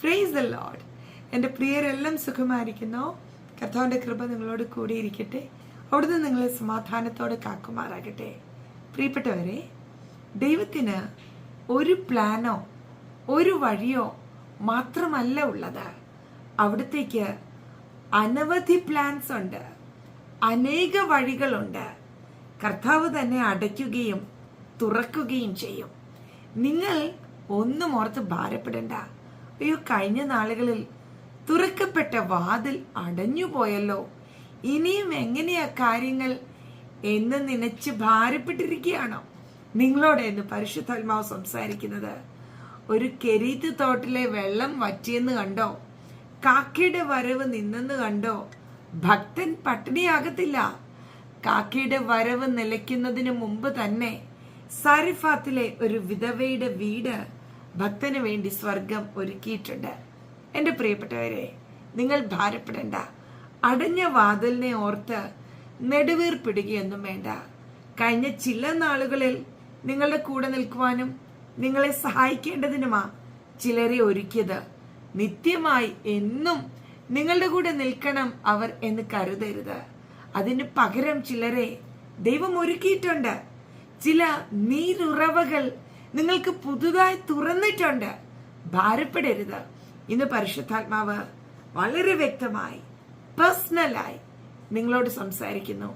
Praise the Lord. എൻ്റെ പ്രിയരെല്ലാം സുഖമായിരിക്കുന്നു. കർത്താവിൻ്റെ കൃപ നിങ്ങളോട് കൂടിയിരിക്കട്ടെ. അവിടുന്ന് നിങ്ങളെ സമാധാനത്തോടെ കാക്കുമാറാകട്ടെ. പ്രിയപ്പെട്ടവരെ, ദൈവത്തിന് ഒരു പ്ലാനോ ഒരു വഴിയോ മാത്രമല്ല ഉള്ളത്. അവിടത്തേക്ക് അനവധി പ്ലാൻസ് ഉണ്ട്, അനേക വഴികളുണ്ട്. കർത്താവ് തന്നെ അടയ്ക്കുകയും തുറക്കുകയും ചെയ്യും. നിങ്ങൾ ഒന്നും ഓർത്ത് ഭാരപ്പെടണ്ട. അയ്യോ, കഴിഞ്ഞ നാളുകളിൽ തുറക്കപ്പെട്ട വാതിൽ അടഞ്ഞു പോയല്ലോ, ഇനിയും എങ്ങനെയാ കാര്യങ്ങൾ എന്ന് നനച്ച് ഭാരപ്പെട്ടിരിക്കുകയാണോ? നിങ്ങളോട് എന്ന് പരിശുദ്ധാത്മാവ് സംസാരിക്കുന്നത്. ഒരു കെരീത്ത് തോട്ടിലെ വെള്ളം വറ്റിയെന്ന് കണ്ടോ? കാക്കയുടെ വരവ് നിന്നെന്ന് കണ്ടോ? ഭക്തൻ പട്ടിണിയാകത്തില്ല. കാക്കയുടെ വരവ് നിലയ്ക്കുന്നതിന് മുമ്പ് തന്നെ സാരിഫാത്തിലെ ഒരു വിധവയുടെ വീട് ഭക്തന് വേണ്ടി സ്വർഗം ഒരുക്കിയിട്ടുണ്ട്. എൻ്റെ പ്രിയപ്പെട്ടവരെ, നിങ്ങൾ ഭാരപ്പെടേണ്ട. അടഞ്ഞ വാതിലിനെ ഓർത്ത് നെടുവീർപ്പിടുകയൊന്നും വേണ്ട. കഴിഞ്ഞ ചില നാളുകളിൽ നിങ്ങളുടെ കൂടെ നിൽക്കുവാനും നിങ്ങളെ സഹായിക്കേണ്ടതിനുമാ ചിലരെ ഒരുക്കിയത്. നിത്യമായി എന്നും നിങ്ങളുടെ കൂടെ നിൽക്കണം അവർ എന്ന് കരുതരുത്. അതിന് പകരം ചിലരെ ദൈവം ഒരുക്കിയിട്ടുണ്ട്. ചില നീരുറവകൾ നിങ്ങൾക്ക് പുതുതായി തുറന്നിട്ടുണ്ട്. ഭാരപ്പെടരുത്. ഇന്ന് പരിശുദ്ധാത്മാവ് വളരെ വ്യക്തമായി പേഴ്സണലായി നിങ്ങളോട് സംസാരിക്കുന്നു.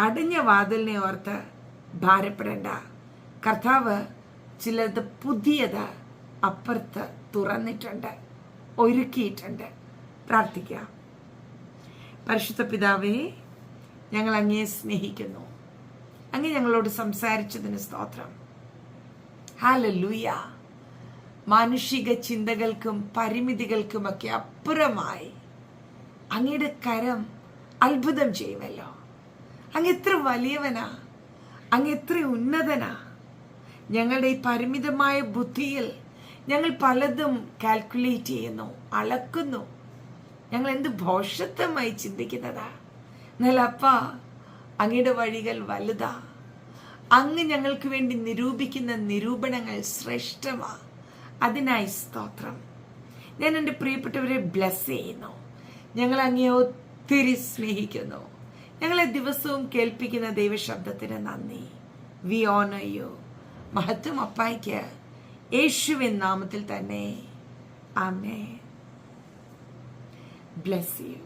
അടഞ്ഞ വാതിലിനെ ഓർത്ത് ഭാരപ്പെടേണ്ട. കർത്താവ് ചിലത് പുതിയത് അപ്പുറത്ത് തുറന്നിട്ടുണ്ട്, ഒരുക്കിയിട്ടുണ്ട്. പ്രാർത്ഥിക്കാം. പരിശുദ്ധ പിതാവേ, ഞങ്ങൾ അങ്ങയെ സ്നേഹിക്കുന്നു. അങ്ങ് ഞങ്ങളോട് സംസാരിച്ചതിന് സ്തോത്രം. ഹല്ലേലൂയ. മാനുഷിക ചിന്തകൾക്കും പരിമിതികൾക്കുമൊക്കെ അപ്പുറമായി അങ്ങയുടെ കരം അത്ഭുതം ചെയ്യുമല്ലോ. അങ്ങ് എത്ര വലിയവനാ, അങ്ങ് എത്ര ഉന്നതനാ. ഞങ്ങളുടെ ഈ പരിമിതമായ ബുദ്ധിയിൽ ഞങ്ങൾ പലതും കാൽക്കുലേറ്റ് ചെയ്യുന്നു, അളക്കുന്നു. ഞങ്ങൾ എന്ത് ഭോഷത്വമായി ചിന്തിക്കുന്നതാ. എന്നാൽ അപ്പാ, അങ്ങയുടെ വഴികൾ വലുതാ. അങ്ങ് ഞങ്ങൾക്ക് വേണ്ടി നിരൂപിക്കുന്ന നിരൂപണങ്ങൾ ശ്രേഷ്ഠമാ. അതിനായി സ്തോത്രം. ഞാൻ എൻ്റെ പ്രിയപ്പെട്ടവരെ ബ്ലെസ് ചെയ്യുന്നു. ഞങ്ങൾ അങ്ങയെ ഒത്തിരി സ്നേഹിക്കുന്നു. ഞങ്ങളെ ദിവസവും കേൾപ്പിക്കുന്ന ദൈവശബ്ദത്തിന് നന്ദി. We honour you. മഹത്വം അപ്പായ്ക്ക് യേശുവിൻ നാമത്തിൽ തന്നെ. ആമേൻ. Bless U.